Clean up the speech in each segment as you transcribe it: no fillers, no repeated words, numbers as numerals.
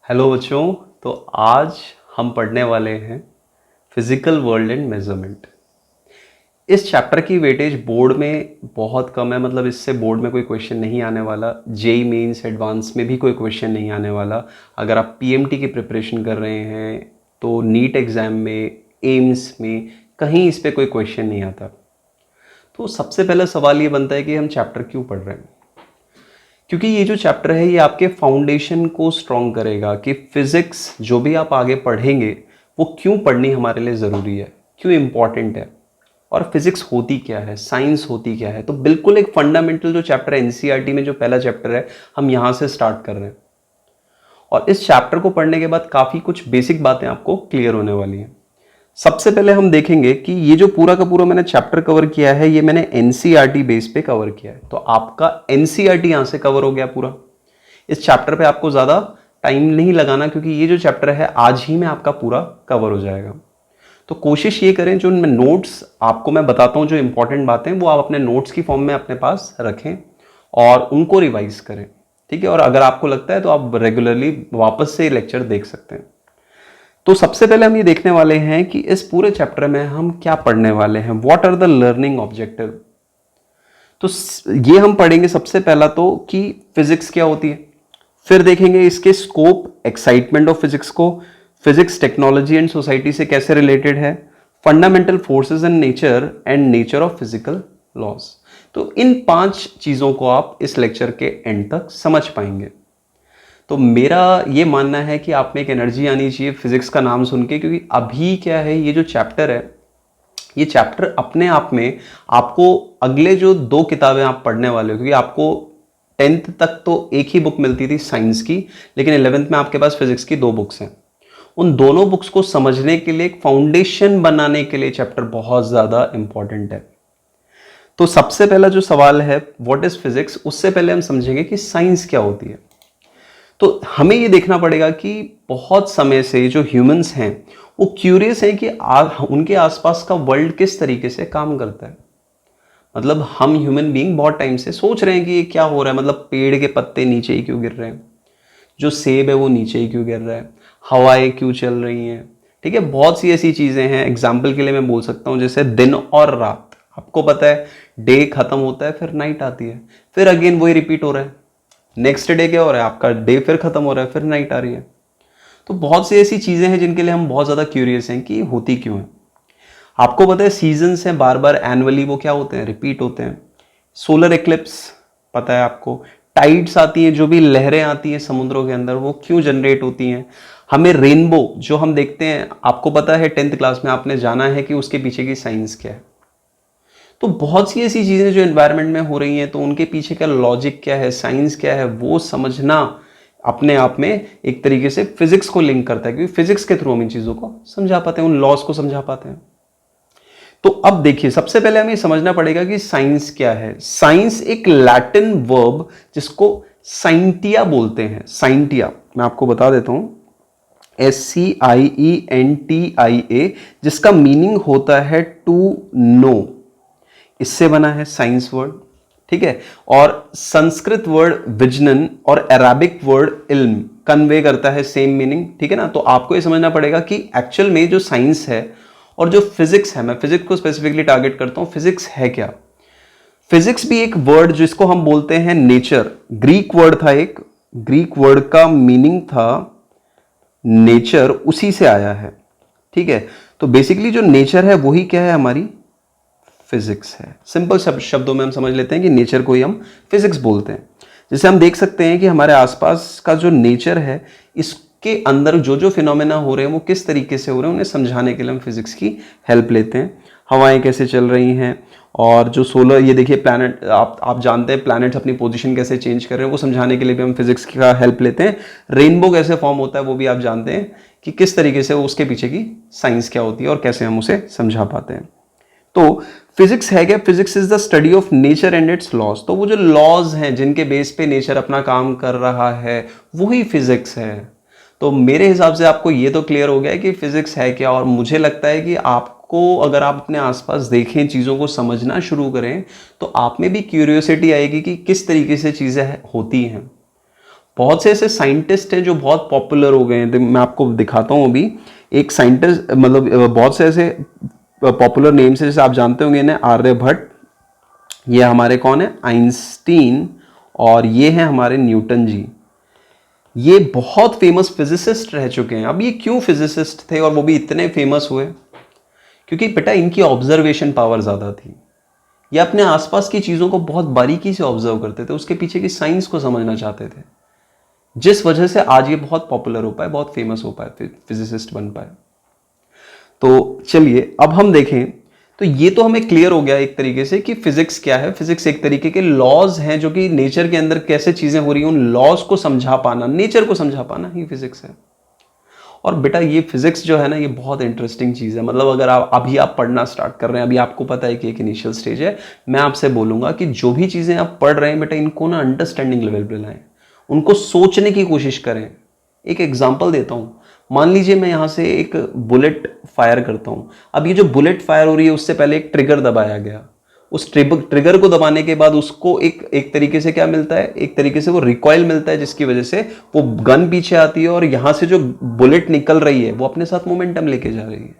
Hello बच्चों। तो आज हम पढ़ने वाले हैं फिजिकल वर्ल्ड एंड मेजरमेंट। इस चैप्टर की वेटेज बोर्ड में बहुत कम है, मतलब इससे बोर्ड में कोई क्वेश्चन नहीं आने वाला। जेई मेंस एडवांस में भी कोई क्वेश्चन नहीं आने वाला। अगर आप पीएमटी की प्रिपरेशन कर रहे हैं तो नीट एग्ज़ाम में, एम्स में कहीं इस पे कोई क्वेश्चन नहीं आता। तो सबसे पहला सवाल ये बनता है कि हम चैप्टर क्यों पढ़ रहे हैं। क्योंकि ये जो चैप्टर है ये आपके फाउंडेशन को स्ट्रॉन्ग करेगा कि फिजिक्स जो भी आप आगे पढ़ेंगे वो क्यों पढ़नी हमारे लिए ज़रूरी है, क्यों इम्पॉर्टेंट है, और फिजिक्स होती क्या है, साइंस होती क्या है। तो बिल्कुल एक फंडामेंटल जो चैप्टर है एनसीईआरटी में, जो पहला चैप्टर है, हम यहाँ से स्टार्ट कर रहे हैं। और इस चैप्टर को पढ़ने के बाद काफ़ी कुछ बेसिक बातें आपको क्लियर होने वाली हैं। सबसे पहले हम देखेंगे कि ये जो पूरा का पूरा मैंने चैप्टर कवर किया है ये मैंने एनसीईआरटी बेस पे कवर किया है। तो आपका एनसीईआरटी यहां से कवर हो गया पूरा। इस चैप्टर पे आपको ज़्यादा टाइम नहीं लगाना, क्योंकि ये जो चैप्टर है आज ही में आपका पूरा कवर हो जाएगा। तो कोशिश ये करें, जो नोट्स आपको मैं बताता हूँ, जो इंपॉर्टेंट बातें वो आप अपने नोट्स की फॉर्म में अपने पास रखें और उनको रिवाइज करें, ठीक है। और अगर आपको लगता है तो आप रेगुलरली वापस से लेक्चर देख सकते हैं। तो सबसे पहले हम ये देखने वाले हैं कि इस पूरे चैप्टर में हम क्या पढ़ने वाले हैं, what are the learning objective. तो ये हम पढ़ेंगे सबसे पहला तो कि फिजिक्स क्या होती है, फिर देखेंगे इसके स्कोप, एक्साइटमेंट ऑफ फिजिक्स को, फिजिक्स टेक्नोलॉजी एंड सोसाइटी से कैसे रिलेटेड है, fundamental forces in nature and nature of physical laws. तो इन 5 चीजों को आप इस लेक्चर के एंड तक समझ पाएंगे। तो मेरा ये मानना है कि आप में एक एनर्जी आनी चाहिए फिजिक्स का नाम सुन के, क्योंकि अभी क्या है, ये जो चैप्टर है, ये चैप्टर अपने आप में आपको अगले जो 2 किताबें आप पढ़ने वाले हो, क्योंकि आपको 10th तक तो एक ही बुक मिलती थी साइंस की, लेकिन 11th में आपके पास फिजिक्स की 2 बुक्स हैं। उन दोनों बुक्स को समझने के लिए, एक फाउंडेशन बनाने के लिए चैप्टर बहुत ज़्यादा इंपॉर्टेंट है। तो सबसे पहला जो सवाल है व्हाट इज फिजिक्स, उससे पहले हम समझेंगे कि साइंस क्या होती है। तो हमें ये देखना पड़ेगा कि बहुत समय से जो ह्यूमंस हैं वो क्यूरियस हैं कि उनके आसपास का वर्ल्ड किस तरीके से काम करता है। मतलब हम ह्यूमन बीइंग बहुत टाइम से सोच रहे हैं कि ये क्या हो रहा है, मतलब पेड़ के पत्ते नीचे ही क्यों गिर रहे हैं, जो सेब है वो नीचे ही क्यों गिर रहा है, हवाएं क्यों चल रही हैं, ठीक है। बहुत सी ऐसी चीज़ें हैं। एग्जाम्पल के लिए मैं बोल सकता हूँ जैसे दिन और रात। आपको पता है डे खत्म होता है फिर नाइट आती है, फिर अगेन वही रिपीट हो रहा है। नेक्स्ट डे क्या हो रहा है, आपका डे फिर खत्म हो रहा है, फिर नाइट आ रही है। तो बहुत सी ऐसी चीजें हैं जिनके लिए हम बहुत ज्यादा क्यूरियस हैं कि होती क्यों है। आपको पता है सीजन्स हैं, बार बार एनुअली वो क्या होते हैं, रिपीट होते हैं। सोलर एक्लिप्स पता है आपको, टाइड्स आती हैं, जो भी लहरें आती हैं समुद्रों के अंदर वो क्यों जनरेट होती हैं। हमें रेनबो जो हम देखते हैं, आपको पता है 10th क्लास में आपने जाना है कि उसके पीछे की साइंस क्या है। तो बहुत सी ऐसी चीज़ें जो एनवायरनमेंट में हो रही हैं, तो उनके पीछे का लॉजिक क्या है, साइंस क्या है, वो समझना अपने आप में एक तरीके से फिजिक्स को लिंक करता है, क्योंकि फिजिक्स के थ्रू हम इन चीज़ों को समझा पाते हैं, उन लॉज को समझा पाते हैं। तो अब देखिए, सबसे पहले हमें समझना पड़ेगा कि साइंस क्या है। साइंस एक लैटिन वर्ब जिसको साइंटिया बोलते हैं। साइंटिया मैं आपको बता देता हूं, SCIENTIA, जिसका मीनिंग होता है टू नो। इससे बना है साइंस वर्ड, ठीक है। और संस्कृत वर्ड विजनन और अराबिक वर्ड इल्म कन्वे करता है सेम मीनिंग, ठीक है ना। तो आपको ये समझना पड़ेगा कि एक्चुअल में जो साइंस है और जो फिजिक्स है, मैं फिजिक्स को स्पेसिफिकली टारगेट करता हूं, फिजिक्स है क्या। फिजिक्स भी एक वर्ड जिसको हम बोलते हैं नेचर, ग्रीक वर्ड था, एक ग्रीक वर्ड का मीनिंग था नेचर, उसी से आया है, ठीक है। तो बेसिकली जो नेचर है वही क्या है, हमारी फिजिक्स है। सिंपल शब्दों में हम समझ लेते हैं कि नेचर को ही हम फिजिक्स बोलते हैं। जैसे हम देख सकते हैं कि हमारे आसपास का जो नेचर है, इसके अंदर जो जो फिनोमेना हो रहे हैं वो किस तरीके से हो रहे हैं, उन्हें समझाने के लिए हम फिजिक्स की हेल्प लेते हैं। हवाएं कैसे चल रही हैं, और जो सोलर, ये देखिए प्लैनेट, आप जानते हैं प्लैनेट्स अपनी पोजीशन कैसे चेंज कर रहे हैं, वो समझाने के लिए भी हम फिजिक्स का हेल्प लेते हैं। रेनबो कैसे फॉर्म होता है वो भी आप जानते हैं कि किस तरीके से, उसके पीछे की साइंस क्या होती है और कैसे हम उसे समझा पाते हैं। तो फिजिक्स है क्या, physics is the study of nature and its laws. तो वो जो लॉज हैं जिनके बेस पे नेचर अपना काम कर रहा है वही फिजिक्स है। तो मेरे हिसाब से आपको ये तो क्लियर हो गया है कि फिजिक्स है क्या। और मुझे लगता है कि आपको, अगर आप अपने आसपास देखें, चीज़ों को समझना शुरू करें, तो आप में भी क्यूरियोसिटी आएगी कि किस तरीके से चीज़ें होती हैं। बहुत से ऐसे साइंटिस्ट हैं जो बहुत पॉपुलर हो गए हैं। मैं आपको दिखाता हूँ अभी एक साइंटिस्ट, मतलब बहुत से ऐसे पॉपुलर नेम्स है, जैसे आप जानते होंगे इन्हें, आर्यभट्ट, ये हमारे कौन है, आइंस्टीन, और ये हैं हमारे न्यूटन जी। ये बहुत फेमस फिजिसिस्ट रह चुके हैं। अब ये क्यों फिजिसिस्ट थे और वो भी इतने फेमस हुए? क्योंकि बेटा इनकी ऑब्जर्वेशन पावर ज़्यादा थी। ये अपने आसपास की चीज़ों को बहुत बारीकी से ऑब्जर्व करते थे, उसके पीछे की साइंस को समझना चाहते थे, जिस वजह से आज ये बहुत पॉपुलर हो पाए, बहुत फेमस हो पाए, फिजिसिस्ट बन पाए। तो चलिए अब हम देखें, तो ये तो हमें क्लियर हो गया एक तरीके से कि फिजिक्स क्या है। फिजिक्स एक तरीके के लॉज हैं जो कि नेचर के अंदर कैसे चीजें हो रही हैं, उन लॉज को समझा पाना, नेचर को समझा पाना ही फिजिक्स है। और बेटा ये फिजिक्स जो है ना, ये बहुत इंटरेस्टिंग चीज़ है। मतलब अगर आप अभी पढ़ना स्टार्ट कर रहे हैं, अभी आपको पता है कि एक इनिशियल स्टेज है, मैं आपसे बोलूंगा कि जो भी चीज़ें आप पढ़ रहे हैं बेटा, इनको ना अंडरस्टैंडिंग लेवल पे लाएं, उनको सोचने की कोशिश करें। एक एग्जाम्पल देता हूँ, मान लीजिए मैं यहाँ से एक बुलेट फायर करता हूँ। अब ये जो बुलेट फायर हो रही है, उससे पहले एक ट्रिगर दबाया गया। उस ट्रिगर को दबाने के बाद उसको एक तरीके से क्या मिलता है, एक तरीके से वो रिकॉइल मिलता है, जिसकी वजह से वो गन पीछे आती है और यहां से जो बुलेट निकल रही है वो अपने साथ मोमेंटम लेके जा रही है।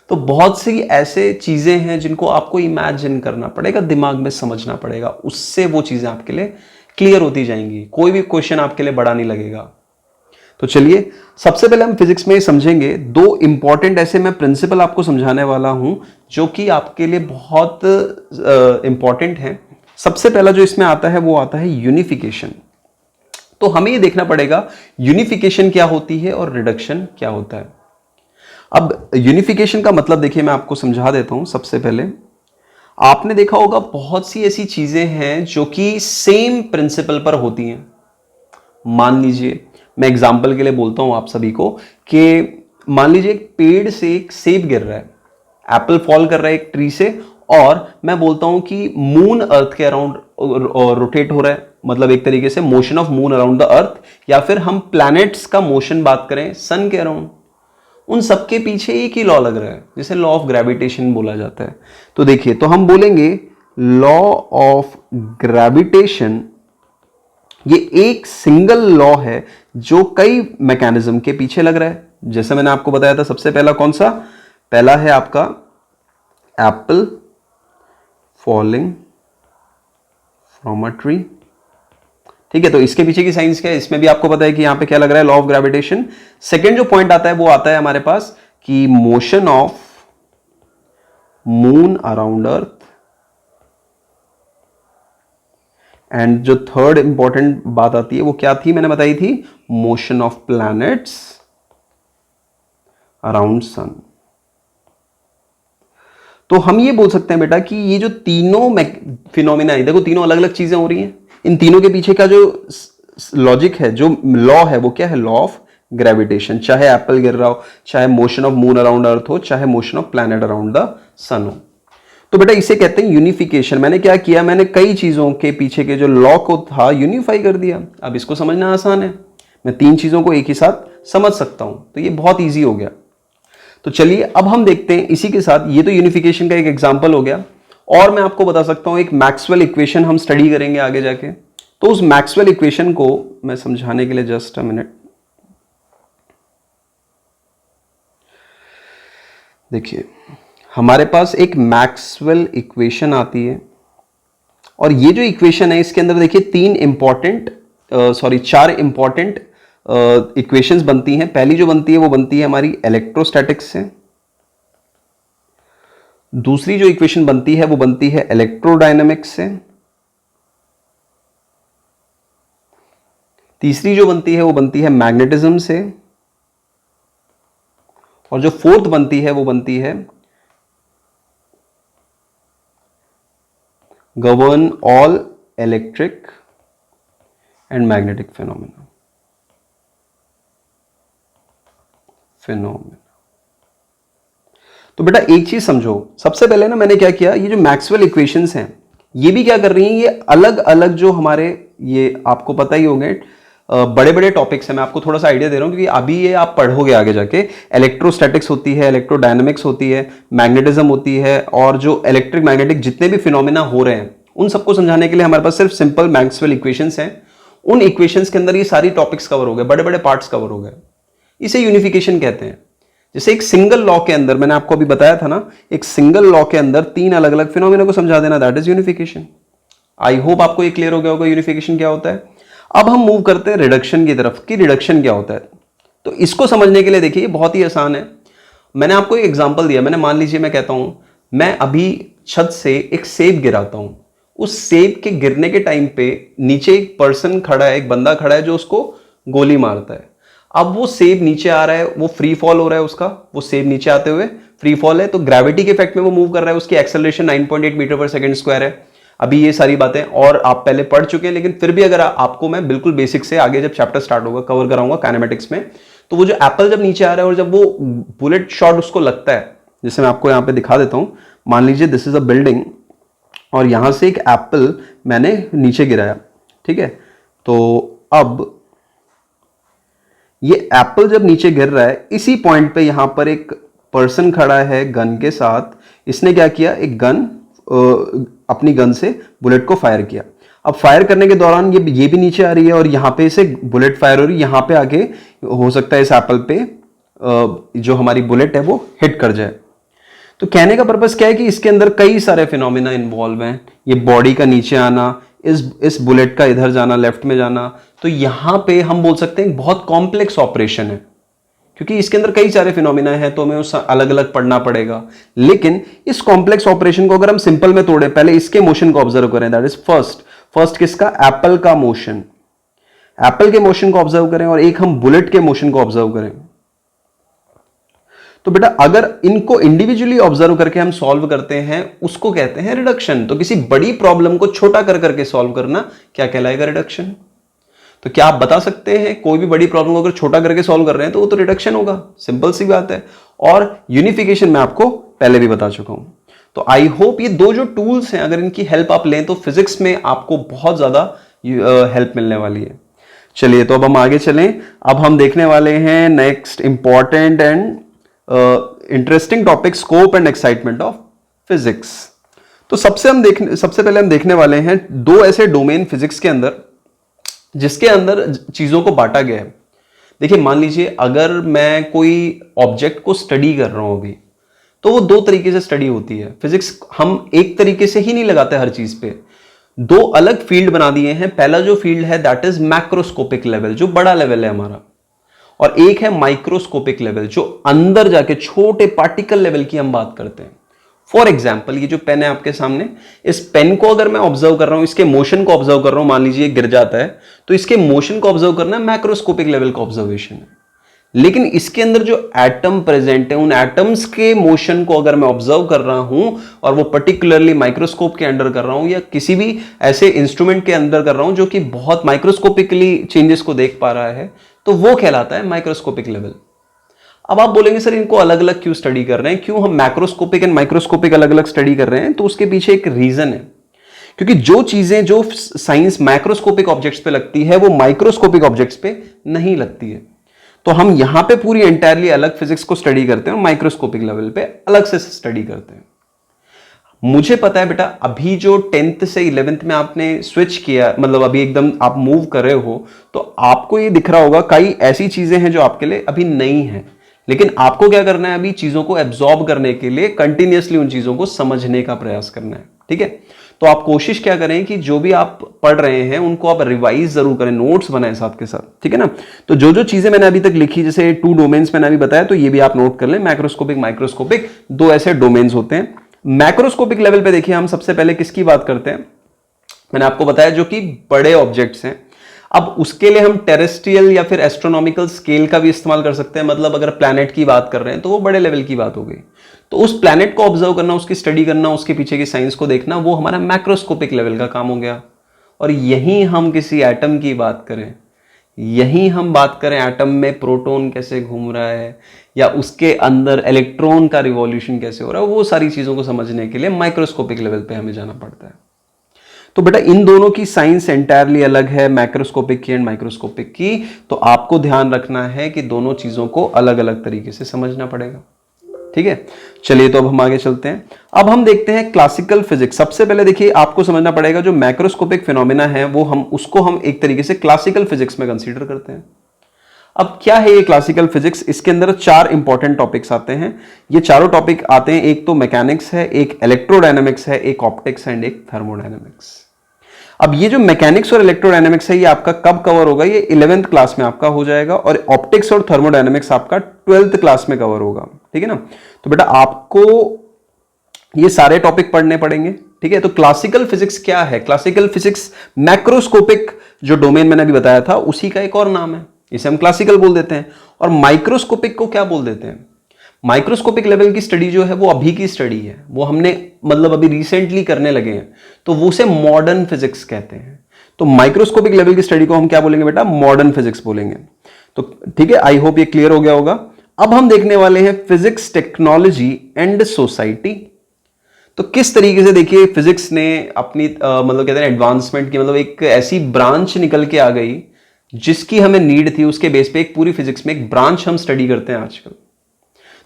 तो बहुत सी ऐसे चीजें हैं जिनको आपको इमेजिन करना पड़ेगा, दिमाग में समझना पड़ेगा, उससे वो चीजें आपके लिए क्लियर होती जाएंगी। कोई भी क्वेश्चन आपके लिए बड़ा नहीं लगेगा। तो चलिए सबसे पहले हम फिजिक्स में समझेंगे दो इंपॉर्टेंट ऐसे मैं प्रिंसिपल आपको समझाने वाला हूं जो कि आपके लिए बहुत इंपॉर्टेंट है। सबसे पहला जो इसमें आता है वो आता है यूनिफिकेशन। तो हमें ये देखना पड़ेगा यूनिफिकेशन क्या होती है और रिडक्शन क्या होता है। अब यूनिफिकेशन का मतलब देखिए, मैं आपको समझा देता हूं। सबसे पहले आपने देखा होगा बहुत सी ऐसी चीजें हैं जो कि सेम प्रिंसिपल पर होती हैं। मान लीजिए मैं एग्जाम्पल के लिए बोलता हूं आप सभी को कि मान लीजिए एक पेड़ से एक सेब गिर रहा है, एप्पल फॉल कर रहा है एक ट्री से, और मैं बोलता हूं कि मून अर्थ के अराउंड रोटेट हो रहा है, मतलब एक तरीके से motion of moon around the earth, या फिर हम प्लैनेट्स का मोशन बात करें सन के अराउंड, उन सबके पीछे एक ही लॉ लग रहा है जिसे लॉ ऑफ ग्रेविटेशन बोला जाता है। तो देखिए, तो हम बोलेंगे लॉ ऑफ ग्रेविटेशन, ये एक सिंगल लॉ है जो कई मैकेनिज्म के पीछे लग रहा है। जैसे मैंने आपको बताया था, सबसे पहला कौन सा, पहला है आपका Apple falling from a tree. ठीक है, तो इसके पीछे की साइंस क्या है, इसमें भी आपको पता है कि यहां पे क्या लग रहा है, लॉ ऑफ ग्रेविटेशन। सेकेंड जो पॉइंट आता है वो आता है हमारे पास कि motion of moon around earth, and जो थर्ड इंपॉर्टेंट बात आती है वो क्या थी, मैंने बताई थी, motion of planets around sun. तो हम ये बोल सकते हैं बेटा कि ये जो तीनों फिनोमिना है, देखो तीनों अलग अलग चीजें हो रही हैं, इन तीनों के पीछे का जो लॉजिक है, जो लॉ है, वो क्या है, लॉ ऑफ ग्रेविटेशन। चाहे एप्पल गिर रहा हो, चाहे motion of moon around earth हो, चाहे motion of planet around the sun हो। तो बेटा इसे कहते हैं यूनिफिकेशन। मैंने क्या किया, मैंने कई चीजों के पीछे के जो लॉ को था यूनिफाई कर दिया। अब इसको समझना आसान है, मैं तीन चीजों को एक ही साथ समझ सकता हूं, तो ये बहुत ईजी हो गया। तो चलिए अब हम देखते हैं इसी के साथ, ये तो यूनिफिकेशन का एक एग्जाम्पल हो गया, और मैं आपको बता सकता हूं एक मैक्सवेल इक्वेशन हम स्टडी करेंगे आगे जाके। तो उस मैक्सवेल इक्वेशन को मैं समझाने के लिए जस्ट अ मिनट, देखिए हमारे पास एक मैक्सवेल इक्वेशन आती है, और ये जो इक्वेशन है इसके अंदर देखिए चार इंपॉर्टेंट इक्वेशंस बनती हैं। पहली जो बनती है वो बनती है हमारी इलेक्ट्रोस्टैटिक्स से, दूसरी जो इक्वेशन बनती है वो बनती है इलेक्ट्रोडायनामिक्स से, तीसरी जो बनती है वो बनती है मैग्नेटिज्म से, और जो फोर्थ बनती है वो बनती है govern all electric and magnetic phenomena। तो बेटा एक चीज समझो, सबसे पहले ना मैंने क्या किया, ये जो मैक्सवेल इक्वेशंस हैं ये भी क्या कर रही हैं, ये अलग अलग जो हमारे, ये आपको पता ही होंगे बड़े बड़े टॉपिक्स हैं। मैं आपको थोड़ा सा आइडिया दे रहा हूं क्योंकि अभी ये आप पढ़ोगे आगे जाके। इलेक्ट्रोस्टैटिक्स होती है, इलेक्ट्रोडायनामिक्स होती है, मैग्नेटिज्म होती है, और जो इलेक्ट्रिक मैग्नेटिक जितने भी फिनोमिना हो रहे हैं उन सबको समझाने के लिए हमारे पास सिर्फ सिंपल मैक्सवेल इक्वेशंस हैं। उन इक्वेशंस के अंदर ये सारी टॉपिक्स कवर हो गए, बड़े बड़े पार्ट्स कवर हो गए। इसे यूनिफिकेशन कहते हैं। जैसे एक सिंगल लॉ के अंदर, मैंने आपको अभी बताया था ना, एक सिंगल लॉ के अंदर 3 अलग अलग फिनोमेना को समझा देना, that is unification. I hope आपको ये क्लियर हो गया होगा यूनिफिकेशन क्या होता है। अब हम मूव करते हैं रिडक्शन की तरफ कि रिडक्शन क्या होता है। तो इसको समझने के लिए देखिए बहुत ही आसान है। मैंने आपको एक एग्जांपल दिया। मैंने, मान लीजिए मैं कहता हूं मैं अभी छत से एक सेब गिराता हूं। उस सेब के गिरने के टाइम पे नीचे एक पर्सन खड़ा है, एक बंदा खड़ा है जो उसको गोली मारता है। अब वो सेब नीचे आ रहा है, वो फ्री फॉल हो रहा है उसका, वो सेब नीचे आते हुए फ्री फॉल है, तो ग्रेविटी के इफेक्ट में वो मूव कर रहा है। उसकी एक्सेलरेशन 9.8 मीटर पर सेकंड स्क्वायर है। अभी ये सारी बातें और आप पहले पढ़ चुके हैं, लेकिन फिर भी अगर आपको मैं बिल्कुल बेसिक से आगे जब चैप्टर स्टार्ट होगा कवर कराऊंगा काइनेमेटिक्स में, तो वो जो एप्पल जब नीचे आ रहा है और जब वो बुलेट शॉट उसको लगता है, जैसे मैं आपको यहां पे दिखा देता हूं, मान लीजिए दिस इज अ बिल्डिंग और यहां से एक एप्पल मैंने नीचे गिराया, ठीक है। तो अब ये एप्पल जब नीचे गिर रहा है, इसी पॉइंट पे यहां पर एक पर्सन खड़ा है गन के साथ। इसने क्या किया, एक गन अपनी गन से बुलेट को फायर किया। अब फायर करने के दौरान ये भी नीचे आ रही है और यहां पे से बुलेट फायर हो रही है। यहां पे आके हो सकता है इस एप्पल पे जो हमारी बुलेट है वो हिट कर जाए। तो कहने का पर्पस क्या है कि इसके अंदर कई सारे फिनोमिना इन्वॉल्व हैं। ये बॉडी का नीचे आना, इस बुलेट का इधर जाना, लेफ्ट में जाना। तो यहां पे हम बोल सकते हैं बहुत कॉम्प्लेक्स ऑपरेशन है, क्योंकि इसके अंदर कई सारे फिनोमिना हैं, तो हमें उस अलग अलग पढ़ना पड़ेगा। लेकिन इस कॉम्प्लेक्स ऑपरेशन को अगर हम सिंपल में तोड़े, पहले इसके मोशन को ऑब्जर्व करें, दैट इज फर्स्ट किसका, एप्पल का मोशन, एप्पल के मोशन को ऑब्जर्व करें और एक हम बुलेट के मोशन को ऑब्जर्व करें। तो बेटा अगर इनको इंडिविजुअली ऑब्जर्व करके हम सॉल्व करते हैं, उसको कहते हैं रिडक्शन। तो किसी बड़ी प्रॉब्लम को छोटा कर करके सॉल्व करना क्या कहलाएगा, रिडक्शन। तो क्या आप बता सकते हैं कोई भी बड़ी प्रॉब्लम को अगर छोटा करके सॉल्व कर रहे हैं तो वो तो रिडक्शन होगा, सिंपल सी बात है। और यूनिफिकेशन मैं आपको पहले भी बता चुका हूं। तो आई होप ये दो जो टूल्स हैं, अगर इनकी हेल्प आप लें तो फिजिक्स में आपको बहुत ज्यादा हेल्प मिलने वाली है। चलिए तो अब हम आगे चलें। अब हम देखने वाले हैं next important and interesting topic, scope and excitement of physics. तो सबसे पहले हम देखने वाले हैं दो ऐसे डोमेन फिजिक्स के अंदर जिसके अंदर चीजों को बांटा गया है। देखिए मान लीजिए अगर मैं कोई ऑब्जेक्ट को स्टडी कर रहा हूं अभी, तो वो दो तरीके से स्टडी होती है। फिजिक्स हम एक तरीके से ही नहीं लगाते हर चीज पे, दो अलग फील्ड बना दिए हैं। पहला जो फील्ड है दैट इज मैक्रोस्कोपिक लेवल, जो बड़ा लेवल है हमारा, और एक है माइक्रोस्कोपिक लेवल, जो अंदर जाके छोटे पार्टिकल लेवल की हम बात करते हैं। फॉर एग्जाम्पल ये जो पेन है आपके सामने, इस पेन को अगर मैं ऑब्जर्व कर रहा हूं, इसके मोशन को ऑब्जर्व कर रहा हूं, मान लीजिए गिर जाता है, तो इसके मोशन को ऑब्जर्व करना मैक्रोस्कोपिक लेवल का ऑब्जर्वेशन है। लेकिन इसके अंदर जो एटम प्रेजेंट है, उन एटम्स के मोशन को अगर मैं ऑब्जर्व कर रहा हूं और वो पर्टिकुलरली माइक्रोस्कोप के अंडर कर रहा हूं या किसी भी ऐसे इंस्ट्रूमेंट के अंदर कर रहा हूं जो कि बहुत माइक्रोस्कोपिकली चेंजेस को देख पा रहा है, तो वो कहलाता है माइक्रोस्कोपिक लेवल। अब आप बोलेंगे सर इनको अलग अलग क्यों स्टडी कर रहे हैं, क्यों हम मैक्रोस्कोपिक एंड माइक्रोस्कोपिक अलग अलग स्टडी कर रहे हैं? तो उसके पीछे एक रीजन है, क्योंकि जो चीजें जो साइंस मैक्रोस्कोपिक ऑब्जेक्ट्स पे लगती है वो माइक्रोस्कोपिक ऑब्जेक्ट्स पे नहीं लगती है। तो हम यहां पे पूरी एंटायरली अलग फिजिक्स को स्टडी करते हैं और माइक्रोस्कोपिक लेवल पे अलग से स्टडी करते हैं। मुझे पता है बेटा अभी जो 10th से 11th में आपने स्विच किया, मतलब अभी एकदम आप मूव कर रहे हो, तो आपको ये दिख रहा होगा कई ऐसी चीजें हैं जो आपके लिए अभी नई हैं। लेकिन आपको क्या करना है, अभी चीजों को एब्जॉर्ब करने के लिए कंटिन्यूअसली उन चीजों को समझने का प्रयास करना है, ठीक है। तो आप कोशिश क्या करें कि जो भी आप पढ़ रहे हैं उनको आप रिवाइज जरूर करें, नोट्स बनाएं साथ के साथ, ठीक है ना। तो जो जो चीजें मैंने अभी तक लिखी, जैसे 2 डोमेन्स मैंने अभी बताया, तो ये भी आप नोट कर लें। मैक्रोस्कोपिक, माइक्रोस्कोपिक, दो ऐसे डोमेन्स होते हैं। मैक्रोस्कोपिक लेवल पे देखिए हम सबसे पहले किसकी बात करते हैं, मैंने आपको बताया जो कि बड़े ऑब्जेक्ट्स हैं। अब उसके लिए हम टेरेस्ट्रियल या फिर एस्ट्रोनॉमिकल स्केल का भी इस्तेमाल कर सकते हैं। मतलब अगर प्लैनेट की बात कर रहे हैं तो वो बड़े लेवल की बात हो गई। तो उस प्लैनेट को ऑब्जर्व करना, उसकी स्टडी करना, उसके पीछे की साइंस को देखना, वो हमारा मैक्रोस्कोपिक लेवल का काम हो गया। और यहीं हम किसी एटम की बात करें, यहीं हम बात करें एटम में प्रोटॉन कैसे घूम रहा है या उसके अंदर इलेक्ट्रॉन का रिवॉल्यूशन कैसे हो रहा है, वो सारी चीजों को समझने के लिए माइक्रोस्कोपिक लेवल पे हमें जाना पड़ता है। तो बेटा इन दोनों की साइंस एंटायरली अलग है, मैक्रोस्कोपिक की एंड माइक्रोस्कोपिक की। तो आपको ध्यान रखना है कि दोनों चीजों को अलग अलग तरीके से समझना पड़ेगा। ठीक है, चलिए तो अब हम आगे चलते हैं। अब हम देखते हैं क्लासिकल फिजिक्स। सबसे पहले देखिए आपको समझना पड़ेगा जो मैक्रोस्कोपिक फिनोमेना है वो उसको हम एक तरीके से क्लासिकल फिजिक्स में कंसीडर करते हैं। अब क्या है ये क्लासिकल फिजिक्स? इसके अंदर 4 इंपॉर्टेंट टॉपिक्स आते हैं। ये चारों टॉपिक आते हैं, एक तो मैकेनिक्स है, एक इलेक्ट्रोडायनेमिक्स है, एक ऑप्टिक्स एंड एक थर्मोडायनेमिक्स। अब ये जो मैकेनिक्स और इलेक्ट्रोडायनेमिक्स है ये आपका कब कवर होगा? ये 11th क्लास में आपका हो जाएगा, और ऑप्टिक्स और थर्मोडायनेमिक्स आपका 12th क्लास में कवर होगा। ठीक है ना? तो बेटा आपको ये सारे टॉपिक पढ़ने पड़ेंगे। ठीक है, तो क्लासिकल फिजिक्स क्या है? क्लासिकल फिजिक्स मैक्रोस्कोपिक जो डोमेन मैंने अभी बताया था उसी का एक और नाम है, इसे हम क्लासिकल बोल देते हैं। और माइक्रोस्कोपिक को क्या बोल देते हैं? माइक्रोस्कोपिक लेवल की स्टडी जो है वो अभी की स्टडी है, वो हमने मतलब अभी रिसेंटली करने लगे हैं, तो वो उसे मॉडर्न फिजिक्स कहते हैं। तो माइक्रोस्कोपिक लेवल की स्टडी को हम क्या बोलेंगे बेटा? मॉडर्न फिजिक्स बोलेंगे। तो ठीक है, आई होप ये क्लियर हो गया होगा। अब हम देखने वाले हैं फिजिक्स, टेक्नोलॉजी एंड सोसाइटी। तो किस तरीके से देखिए फिजिक्स ने अपनी मतलब कहते हैं एडवांसमेंट की, मतलब एक ऐसी ब्रांच निकल के आ गई जिसकी हमें नीड थी, उसके बेस पे एक पूरी फिजिक्स में एक ब्रांच हम स्टडी करते हैं आजकल।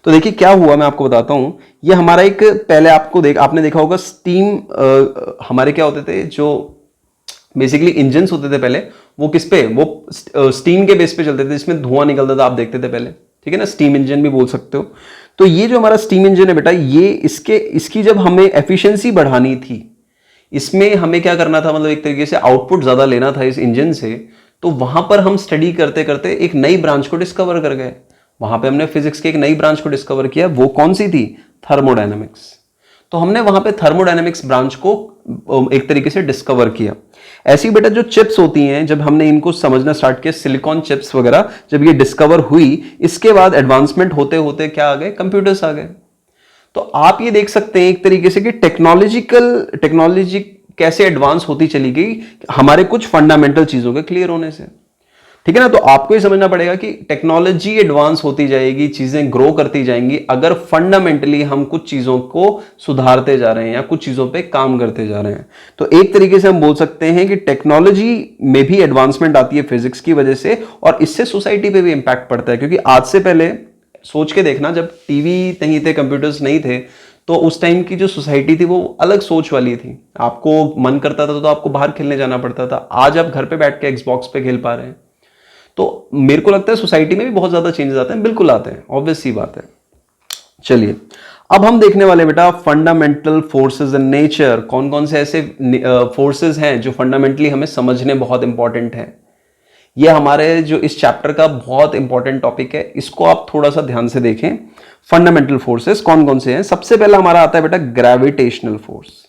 तो देखिए क्या हुआ, मैं आपको बताता हूं। ये हमारा एक, पहले आपने देखा होगा स्टीम, हमारे क्या होते थे जो बेसिकली इंजन्स होते थे पहले, वो किस पे, वो स्टीम के बेस पे चलते थे, जिसमें धुआं निकलता था, आप देखते थे पहले। ठीक है ना, स्टीम इंजन भी बोल सकते हो। तो ये जो हमारा स्टीम इंजन है बेटा, ये इसकी जब हमें एफिशिएंसी बढ़ानी थी, इसमें हमें क्या करना था, मतलब एक तरीके से आउटपुट ज्यादा लेना था इस इंजन से, तो वहां पर हम स्टडी करते करते एक नई ब्रांच को डिस्कवर कर गए। वहां पे हमने फिजिक्स की एक नई ब्रांच को डिस्कवर किया, वो कौन सी थी? थर्मोडायनेमिक्स। तो हमने वहां पे थर्मोडायनेमिक्स ब्रांच को एक तरीके से डिस्कवर किया। ऐसी बेटा जो चिप्स होती हैं, जब हमने इनको समझना स्टार्ट किया, सिलिकॉन चिप्स वगैरह जब ये डिस्कवर हुई, इसके बाद एडवांसमेंट होते होते क्या आ गए? कंप्यूटर्स आ गए। तो आप ये देख सकते हैं एक तरीके से कि टेक्नोलॉजी कैसे एडवांस होती चली गई हमारे कुछ फंडामेंटल चीजों के क्लियर होने से। ठीक है ना? तो आपको ये समझना पड़ेगा कि टेक्नोलॉजी एडवांस होती जाएगी, चीजें ग्रो करती जाएंगी, अगर फंडामेंटली हम कुछ चीजों को सुधारते जा रहे हैं या कुछ चीजों पे काम करते जा रहे हैं। तो एक तरीके से हम बोल सकते हैं कि टेक्नोलॉजी में भी एडवांसमेंट आती है फिजिक्स की वजह से, और इससे सोसाइटी पे भी इंपैक्ट पड़ता है। क्योंकि आज से पहले सोच के देखना, जब टीवी नहीं थे, कंप्यूटर्स नहीं थे, तो उस टाइम की जो सोसाइटी थी वो अलग सोच वाली थी। आपको मन करता था तो आपको बाहर खेलने जाना पड़ता था, आज आप घर पे बैठ के एक्सबॉक्स पे खेल पा रहे हैं। तो मेरे को लगता है सोसाइटी में भी बहुत ज्यादा चेंजेस आते हैं, बिल्कुल आते हैं, ऑब्वियस सी बात है। चलिए अब हम देखने वाले बेटा फंडामेंटल फोर्सेस इन नेचर। कौन कौन से ऐसे फोर्सेस हैं जो फंडामेंटली हमें समझने बहुत इंपॉर्टेंट हैं। ये हमारे जो इस चैप्टर का बहुत इंपॉर्टेंट टॉपिक है, इसको आप थोड़ा सा ध्यान से देखें। फंडामेंटल फोर्सेस कौन कौन से हैं? सबसे पहला हमारा आता है बेटा ग्रेविटेशनल फोर्स।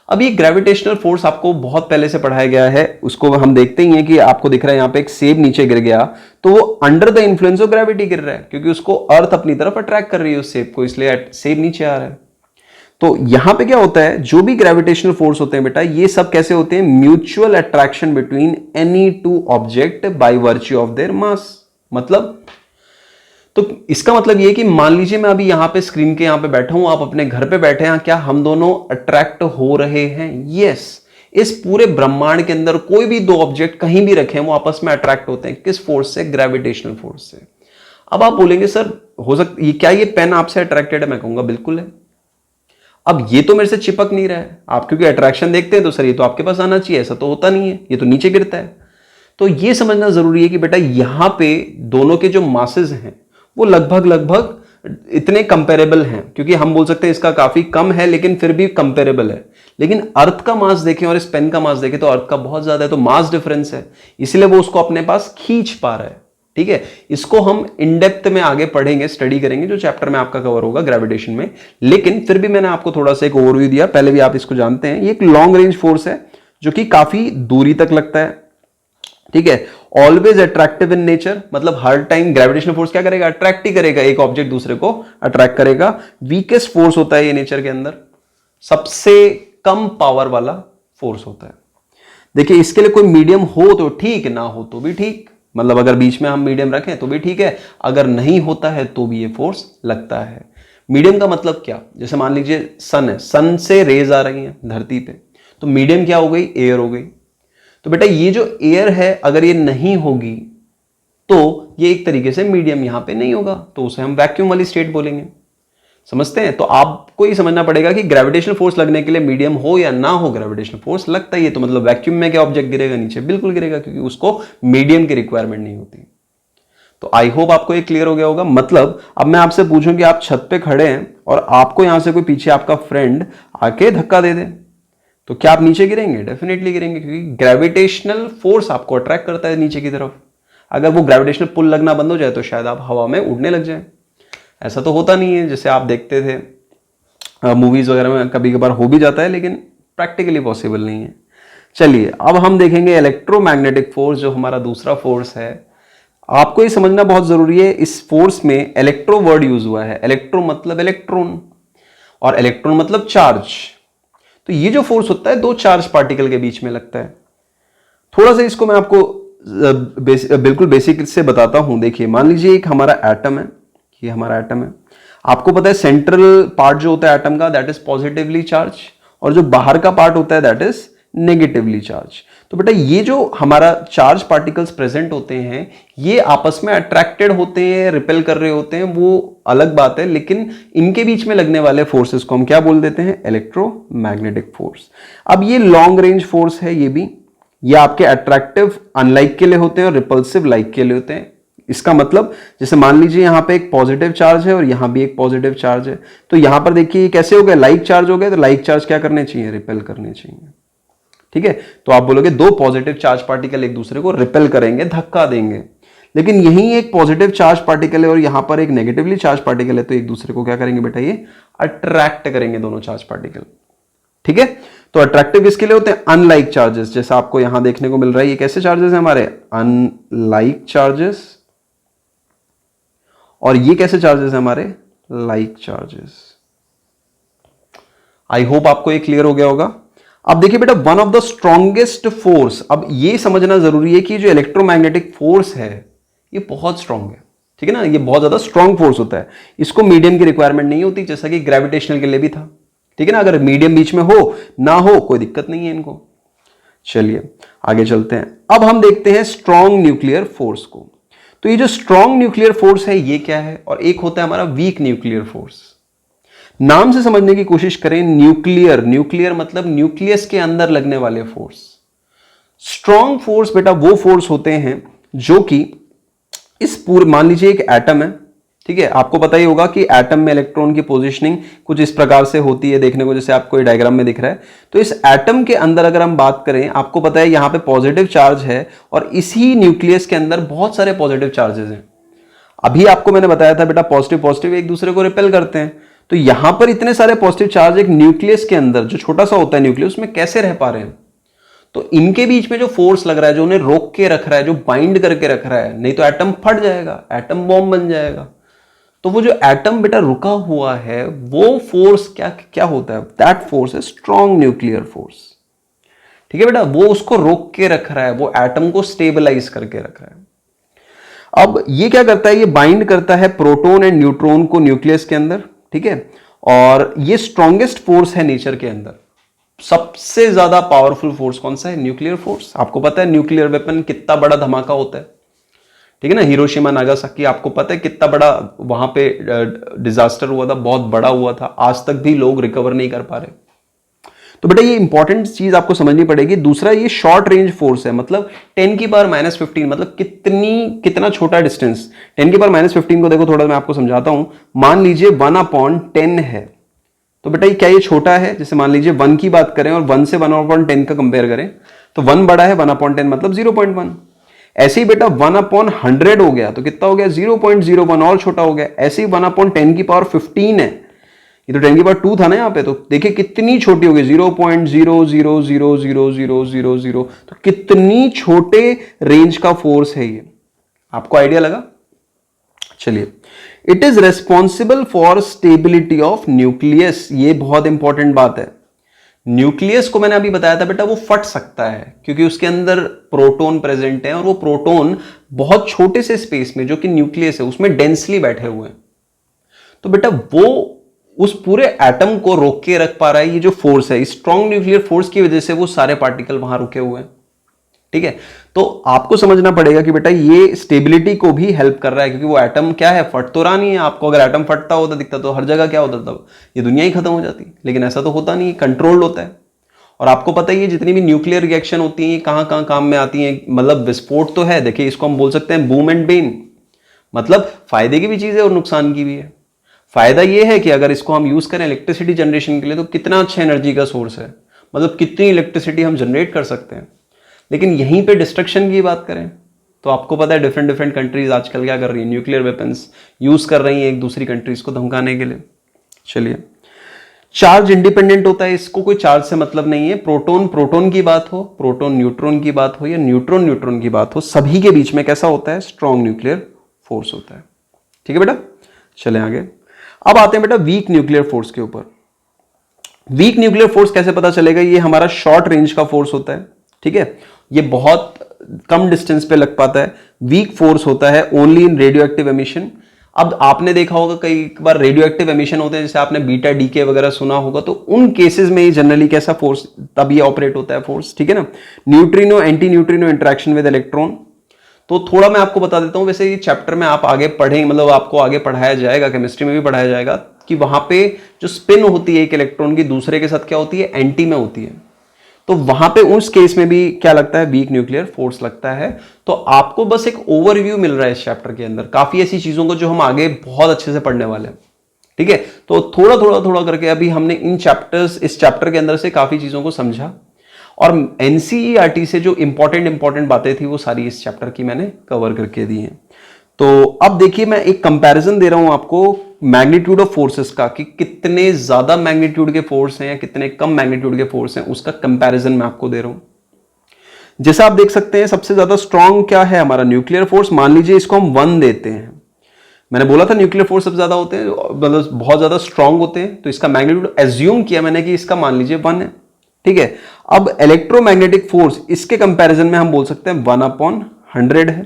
अब ये ग्रेविटेशनल फोर्स आपको बहुत पहले से पढ़ाया गया है, उसको हम देखते ही हैं कि आपको दिख रहा है यहाँ पे एक सेब नीचे गिर गया, तो वो under the influence of gravity गिर रहा है, क्योंकि उसको अर्थ अपनी तरफ अट्रैक्ट कर रही है उस सेब को, इसलिए सेब नीचे आ रहा है। तो यहां पे क्या होता है, जो भी ग्रेविटेशनल फोर्स होते हैं बेटा, ये सब कैसे होते हैं? Mutual attraction between any two object by virtue of their mass. मतलब, तो इसका मतलब ये कि मान लीजिए मैं अभी यहां पे स्क्रीन के यहां पे बैठा हूं, आप अपने घर पे बैठे हैं, क्या हम दोनों अट्रैक्ट हो रहे हैं? यस। इस पूरे ब्रह्मांड के अंदर कोई भी दो ऑब्जेक्ट कहीं भी रखे हैं, वो आपस में अट्रैक्ट होते हैं। किस फोर्स से? ग्रेविटेशनल फोर्स से। अब आप बोलेंगे सर हो सकता क्या ये पेन आपसे अट्रैक्टेड है? मैं कहूंगा बिल्कुल है। अब ये तो मेरे से चिपक नहीं रहा है, आप क्योंकि अट्रैक्शन देखते हैं तो सर ये तो आपके पास आना चाहिए, ऐसा तो होता नहीं है, ये तो नीचे गिरता है। तो ये समझना जरूरी है कि बेटा यहां पे दोनों के जो मासेस हैं वो लगभग इतने कंपेरेबल हैं, क्योंकि हम बोल सकते हैं इसका काफी कम है लेकिन फिर भी कंपेरेबल है। लेकिन अर्थ का मास देखें और इस पेन का मास देखें तो अर्थ का बहुत ज्यादा है, तो मास डिफरेंस है, इसलिए वो उसको अपने पास खींच पा रहा है। ठीक है, इसको हम इन डेप्थ में आगे पढ़ेंगे, स्टडी करेंगे, जो चैप्टर में आपका कवर होगा ग्रेविटेशन में। लेकिन फिर भी मैंने आपको थोड़ा सा एक ओवरव्यू दिया, पहले भी आप इसको जानते हैं। ये एक लॉन्ग रेंज फोर्स है जो कि काफी दूरी तक लगता है। ठीक है, ऑलवेज अट्रैक्टिव इन नेचर, मतलब हर टाइम ग्रेविटेशनल फोर्स क्या करेगा? अट्रैक्ट ही करेगा, एक ऑब्जेक्ट दूसरे को अट्रैक्ट करेगा। वीकेस्ट फोर्स होता है ये नेचर के अंदर, सबसे कम पावर वाला फोर्स होता है। देखिए इसके लिए कोई मीडियम हो तो ठीक, ना हो तो भी ठीक, मतलब अगर बीच में हम मीडियम रखें तो भी ठीक है, अगर नहीं होता है तो भी ये फोर्स लगता है। मीडियम का मतलब क्या? जैसे मान लीजिए सन है, सन से रेज आ रही हैं धरती पे, तो मीडियम क्या हो गई? एयर हो गई। तो बेटा ये जो एयर है अगर ये नहीं होगी तो ये एक तरीके से मीडियम यहां पे नहीं होगा, तो उसे हम वैक्यूम वाली स्टेट बोलेंगे। समझते हैं? तो आपको ये समझना पड़ेगा कि ग्रेविटेशनल फोर्स लगने के लिए मीडियम हो या ना हो, ग्रेविटेशनल फोर्स लगता ही है। तो मतलब वैक्यूम में क्या ऑब्जेक्ट गिरेगा नीचे? बिल्कुल गिरेगा, क्योंकि उसको मीडियम की रिक्वायरमेंट नहीं होती। तो आई होप आपको ये क्लियर हो गया होगा। मतलब अब मैं आपसे पूछूं कि आप छत पे खड़े हैं और आपको यहां से कोई पीछे आपका फ्रेंड आके धक्का दे दे, तो क्या आप नीचे गिरेंगे? डेफिनेटली गिरेंगे, क्योंकि ग्रेविटेशनल फोर्स आपको अट्रैक्ट करता है नीचे की तरफ। अगर वो ग्रेविटेशनल पुल लगना बंद हो जाए तो शायद आप हवा में उड़ने लग जाए। ऐसा तो होता नहीं है, जैसे आप देखते थे मूवीज वगैरह में, कभी कभार हो भी जाता है, लेकिन प्रैक्टिकली पॉसिबल नहीं है। चलिए अब हम देखेंगे इलेक्ट्रोमैग्नेटिक फोर्स, जो हमारा दूसरा फोर्स है। आपको ये समझना बहुत जरूरी है, इस फोर्स में इलेक्ट्रो वर्ड यूज हुआ है। इलेक्ट्रो मतलब इलेक्ट्रॉन, और इलेक्ट्रॉन मतलब चार्ज। तो ये जो फोर्स होता है दो चार्ज पार्टिकल के बीच में लगता है। थोड़ा सा इसको मैं आपको बिल्कुल बेसिक से बताता हूं। देखिए, मान लीजिए एक हमारा एटम है, ये हमारा एटम है। आपको पता है सेंट्रल पार्ट जो होता है एटम का, दैट इज पॉजिटिवली चार्ज, और जो बाहर का पार्ट होता है दैट इज नेगेटिवली चार्ज। तो बेटा ये जो हमारा चार्ज पार्टिकल्स प्रेजेंट होते हैं, ये आपस में अट्रैक्टेड होते हैं, रिपेल कर रहे होते हैं, वो अलग बात है, लेकिन इनके बीच में लगने वाले फोर्सेस को हम क्या बोल देते हैं? Electromagnetic force. अब ये लॉन्ग रेंज फोर्स है, ये भी, ये आपके अट्रैक्टिव अनलाइक के लिए होते हैं और रिपल्सिव लाइक के लिए होते हैं। इसका मतलब जैसे मान लीजिए यहां पे एक पॉजिटिव चार्ज है और यहां भी एक पॉजिटिव चार्ज है, तो यहां पर देखिए कैसे हो गए? लाइक चार्ज हो गए, तो लाइक चार्ज क्या करने चाहिए? रिपेल करने चाहिए। ठीक है, तो आप बोलोगे दो पॉजिटिव चार्ज पार्टिकल एक दूसरे को रिपेल करेंगे, धक्का देंगे, लेकिन यही एक पॉजिटिव चार्ज पार्टिकल है और यहां पर एक नेगेटिवली चार्ज पार्टिकल है, तो एक दूसरे को क्या करेंगे बेटा? ये अट्रैक्ट करेंगे दोनों चार्ज पार्टिकल। ठीक है, तो अट्रैक्टिव किसके लिए होते हैं? अनलाइक चार्जेस, जैसा आपको यहां देखने को मिल रहा है। ये कैसे चार्जेस हैं हमारे? Unlike charges. और ये कैसे चार्जेस हैं हमारे? Like charges. आई होप आपको ये क्लियर हो गया होगा। अब देखिए बेटा, one of the strongest force, अब ये समझना जरूरी है कि जो इलेक्ट्रोमैग्नेटिक फोर्स है ये बहुत स्ट्रांग है। ठीक है ना, ये बहुत ज्यादा स्ट्रांग फोर्स होता है। इसको मीडियम की रिक्वायरमेंट नहीं होती, जैसा कि ग्रेविटेशनल के लिए भी था। ठीक है ना, अगर मीडियम बीच में हो ना हो कोई दिक्कत नहीं है इनको। चलिए आगे चलते हैं। अब हम देखते हैं स्ट्रॉन्ग न्यूक्लियर फोर्स को। तो ये जो स्ट्रॉन्ग न्यूक्लियर फोर्स है ये क्या है? और एक होता है हमारा वीक न्यूक्लियर फोर्स। नाम से समझने की कोशिश करें, न्यूक्लियर, न्यूक्लियर मतलब न्यूक्लियस के अंदर लगने वाले फोर्स। स्ट्रॉन्ग फोर्स बेटा वो फोर्स होते हैं जो कि इस पूरे, मान लीजिए एक एटम है, ठीक है, आपको पता ही होगा कि एटम में इलेक्ट्रॉन की पोजीशनिंग कुछ इस प्रकार से होती है, देखने को जैसे आपको ये डायग्राम में दिख रहा है। तो इस एटम के अंदर अगर हम बात करें, आपको पता है यहां पे पॉजिटिव चार्ज है और इसी न्यूक्लियस के अंदर बहुत सारे पॉजिटिव चार्जेस हैं। अभी आपको मैंने बताया था बेटा पॉजिटिव पॉजिटिव एक दूसरे को रिपेल करते हैं, तो यहां पर इतने सारे पॉजिटिव चार्ज एक न्यूक्लियस के अंदर, जो छोटा सा होता है न्यूक्लियस, उसमें कैसे रह पा रहे हैं? तो इनके बीच में जो फोर्स लग रहा है, जो उन्हें रोक के रख रहा है, जो बाइंड करके रख रहा है, नहीं तो एटम फट जाएगा, एटम बॉम्ब बन जाएगा। तो वो जो एटम बेटा रुका हुआ है, वो फोर्स क्या क्या होता है? दैट फोर्स है स्ट्रॉन्ग न्यूक्लियर फोर्स। ठीक है बेटा, वो उसको रोक के रख रहा है, वो एटम को स्टेबलाइज करके रख रहा है। अब ये क्या करता है? ये बाइंड करता है प्रोटॉन एंड न्यूट्रॉन को न्यूक्लियस के अंदर। ठीक है, और ये स्ट्रॉन्गेस्ट फोर्स है नेचर के अंदर। सबसे ज्यादा पावरफुल फोर्स कौन सा है? Nuclear force. आपको पता है न्यूक्लियर वेपन कितना बड़ा धमाका होता है, ठीक है ना, हिरोशिमा नागासाकी, आपको पता है कितना बड़ा वहां पे डिजास्टर हुआ था, बहुत बड़ा हुआ था, आज तक भी लोग रिकवर नहीं कर पा रहे। तो बेटा ये इंपॉर्टेंट चीज आपको समझनी पड़ेगी। दूसरा, ये शॉर्ट रेंज फोर्स है, मतलब 10 की पावर -15, मतलब कितना छोटा डिस्टेंस। 10 की पावर -15 को देखो, थोड़ा मैं आपको समझाता हूं। मान लीजिए 1/10 है, तो बेटा ये क्या ये छोटा है? जैसे मान लीजिए 1 की बात करें और 1 से 1/10 का कंपेयर करें, तो 1 बड़ा है, 1/10 मतलब 0.1। ऐसे ही बेटा 1/100 हो गया तो कितना हो गया? 0.01, और छोटा हो गया। ऐसे ही 1/10 की पावर 15 है, ये तो 10 की पावर 2 था ना यहाँ पे, तो देखिए कितनी छोटी हो गई, 0.0000000। तो कितनी छोटे रेंज का फोर्स है ये, आपको आइडिया लगा? चलिए, it is responsible for stability of nucleus. ये बहुत इंपॉर्टेंट बात है। न्यूक्लियस को मैंने अभी बताया था बेटा, वो फट सकता है क्योंकि उसके अंदर प्रोटॉन प्रेजेंट है, और वो प्रोटॉन बहुत छोटे से स्पेस में, जो कि न्यूक्लियस है, उसमें डेंसली बैठे हुए हैं। तो बेटा वो उस पूरे एटम को रोक के रख पा रहा है। ये जो फोर्स है, स्ट्रॉन्ग न्यूक्लियर फोर्स की वजह से वो सारे पार्टिकल वहां रुके हुए हैं। ठीक है। तो आपको समझना पड़ेगा कि बेटा ये स्टेबिलिटी को भी हेल्प कर रहा है, क्योंकि वो एटम क्या है, फट तो रहा नहीं है। आपको अगर एटम फटता होता दिखता तो हर जगह क्या होता, तब ये दुनिया ही खत्म हो जाती, लेकिन ऐसा तो होता नहीं, कंट्रोल्ड होता है। और आपको पता ही है जितनी भी न्यूक्लियर रिएक्शन होती है कहां कहां काम में आती है, मतलब विस्फोट तो है, देखिए इसको हम बोल सकते हैं बूम एंड बेन, मतलब फायदे की भी चीज है और नुकसान की भी है। फायदा ये है कि अगर इसको हम यूज करें इलेक्ट्रिसिटी जनरेशन के लिए तो कितना अच्छा एनर्जी का सोर्स है, मतलब कितनी इलेक्ट्रिसिटी हम जनरेट कर सकते हैं। लेकिन यहीं पे डिस्ट्रक्शन की बात करें तो आपको पता है डिफरेंट डिफरेंट कंट्रीज आजकल क्या कर रही है, न्यूक्लियर वेपन्स यूज कर रही हैं एक दूसरी कंट्रीज को धमकाने के लिए। चलिए, चार्ज इंडिपेंडेंट होता है, इसको कोई चार्ज से मतलब नहीं है। प्रोटॉन प्रोटॉन की बात हो, प्रोटॉन न्यूट्रॉन की बात हो, या न्यूट्रॉन न्यूट्रॉन की बात हो, सभी के बीच में कैसा होता है, स्ट्रॉन्ग न्यूक्लियर फोर्स होता है। ठीक है बेटा, चले आगे। अब आते हैं बेटा वीक न्यूक्लियर फोर्स के ऊपर। वीक न्यूक्लियर फोर्स कैसे पता चलेगा, ये हमारा शॉर्ट रेंज का फोर्स होता है। ठीक है, ये बहुत कम डिस्टेंस पे लग पाता है। वीक फोर्स होता है only in radio active emission. अब आपने देखा होगा कई बार रेडियो एक्टिव एमिशन होते हैं, जैसे आपने बीटा डीके वगैरह सुना होगा, तो उन केसेस में जनरली कैसा फोर्स तब ये ऑपरेट होता है फोर्स, ठीक है ना। Neutrino anti neutrino interaction with electron, तो थोड़ा मैं आपको बता देता हूं, वैसे ये चैप्टर में आप आगे पढ़ेंगे, मतलब आपको आगे पढ़ाया जाएगा, केमिस्ट्री में भी पढ़ाया जाएगा कि वहां पे जो स्पिन होती है एक इलेक्ट्रॉन की दूसरे के साथ क्या होती है, एंटी में होती है। तो वहां पे उस केस में भी क्या लगता है, वीक न्यूक्लियर फोर्स लगता है। तो आपको बस एक ओवरव्यू मिल रहा है इस चैप्टर के अंदर, काफी ऐसी चीजों को जो हम आगे बहुत अच्छे से पढ़ने वाले हैं। ठीक है, तो थोड़ा थोड़ा थोड़ा करके अभी हमने इन चैप्टर्स, इस चैप्टर के अंदर से काफी चीजों को समझा, और एनसीईआरटी से जो इंपॉर्टेंट बातें थी वो सारी इस चैप्टर की मैंने कवर करके दी हैं। तो अब देखिए मैं एक कंपैरिजन दे रहा हूं आपको मैग्नीट्यूड ऑफ फोर्सेस का, कि कितने ज्यादा मैग्नीट्यूड के फोर्स हैं या कितने कम मैग्नीट्यूड के फोर्स हैं, उसका कंपैरिजन मैं आपको दे रहा हूं। जैसा आप देख सकते हैं सबसे ज्यादा स्ट्रांग क्या है हमारा, न्यूक्लियर फोर्स। मान लीजिए इसको हम 1 देते हैं, मैंने बोला था न्यूक्लियर फोर्स सबसे ज्यादा होते हैं, मतलब बहुत ज्यादा स्ट्रांग होते हैं, तो इसका मैग्नीट्यूड एज्यूम किया मैंने कि इसका मान लीजिए 1 है। ठीक है, अब इलेक्ट्रोमैग्नेटिक फोर्स इसके कंपैरिजन में हम बोल सकते हैं 1/100 है।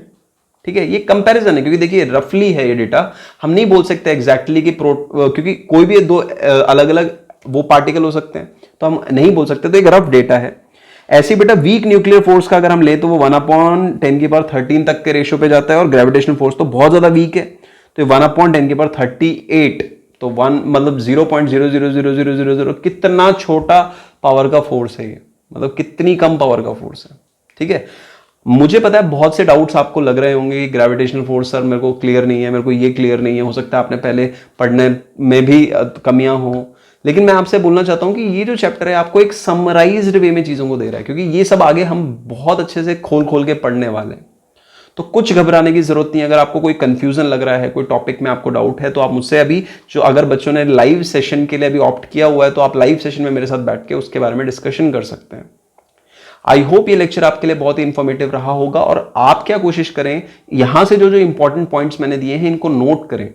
ठीक है, ये कंपैरिजन है, क्योंकि देखिए रफली है ये डेटा, हम नहीं बोल सकते एग्जैक्टली कि क्योंकि कोई भी दो अलग अलग वो पार्टिकल हो सकते हैं, तो हम नहीं बोल सकते, तो एक रफ डेटा है। ऐसी बेटा वीक न्यूक्लियर फोर्स का अगर हम ले तो वो 1/10⁻13 तक के रेशियो पे जाता है, और ग्रेविटेशनल फोर्स तो बहुत ज्यादा वीक है, तो 1/10⁻38, तो 1 मतलब 0.00000 कितना छोटा पावर का फोर्स है ये, मतलब कितनी कम पावर का फोर्स है। ठीक है, मुझे पता है बहुत से डाउट्स आपको लग रहे होंगे कि ग्रेविटेशनल फोर्स सर मेरे को क्लियर नहीं है, मेरे को ये क्लियर नहीं है, हो सकता है आपने पहले पढ़ने में भी कमियां हो, लेकिन मैं आपसे बोलना चाहता हूं कि ये जो चैप्टर है आपको एक समराइज्ड वे में चीजों को दे रहा है, क्योंकि ये सब आगे हम बहुत अच्छे से खोल खोल के पढ़ने वाले हैं। तो कुछ घबराने की जरूरत नहीं है। अगर आपको कोई कंफ्यूजन लग रहा है, कोई टॉपिक में आपको डाउट है, तो आप मुझसे अभी, जो अगर बच्चों ने लाइव सेशन के लिए अभी ऑप्ट किया हुआ है, तो आप लाइव सेशन में मेरे साथ बैठ के उसके बारे में डिस्कशन कर सकते हैं। आई होप ये लेक्चर आपके लिए बहुत ही इंफॉर्मेटिव रहा होगा, और आप क्या कोशिश करें, यहां से जो जो इंपॉर्टेंट पॉइंट्स मैंने दिए हैं इनको नोट करें,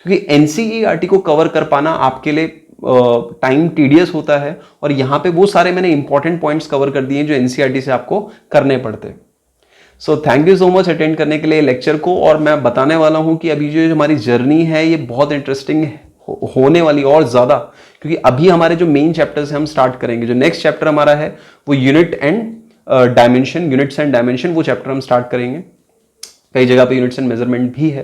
क्योंकि एनसीईआरटी को कवर कर पाना आपके लिए टाइम टीडियस होता है, और यहां पे वो सारे मैंने इंपॉर्टेंट पॉइंट्स कवर कर दिए जो एनसीईआरटी से आपको करने पड़ते हैं। So thank you so much attend करने के लिए लेक्चर को, और मैं बताने वाला हूं कि अभी जो हमारी जर्नी है ये बहुत इंटरेस्टिंग होने वाली और ज्यादा, क्योंकि अभी हमारे जो मेन चैप्टर्स हैं हम स्टार्ट करेंगे। जो नेक्स्ट चैप्टर हमारा है वो यूनिट्स एंड डायमेंशन, वो चैप्टर हम स्टार्ट करेंगे। कई जगह पे यूनिट्स एंड मेजरमेंट भी है,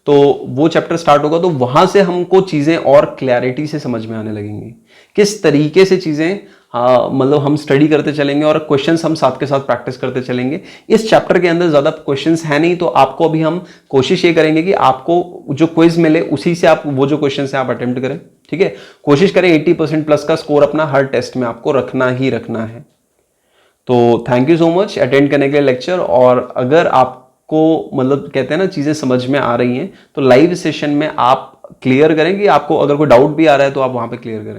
तो वो चैप्टर स्टार्ट होगा, तो वहां से हमको चीजें और क्लैरिटी से समझ में आने लगेंगी, किस तरीके से चीजें मतलब हम स्टडी करते चलेंगे, और क्वेश्चंस हम साथ के साथ प्रैक्टिस करते चलेंगे। इस चैप्टर के अंदर ज्यादा क्वेश्चंस है नहीं, तो आपको अभी हम कोशिश ये करेंगे कि आपको जो क्विज मिले उसी से आप वो जो क्वेश्चंस हैं आप अटेम्प्ट करें। ठीक है, कोशिश करें 80% प्लस का स्कोर अपना हर टेस्ट में आपको रखना ही रखना है। तो thank you so much attend करने के लिए लेक्चर, और अगर आपको मतलब कहते हैं ना चीजें समझ में आ रही हैं, तो लाइव सेशन में आप क्लियर करें, कि आपको अगर कोई डाउट भी आ रहा है तो आप वहां पे क्लियर करें।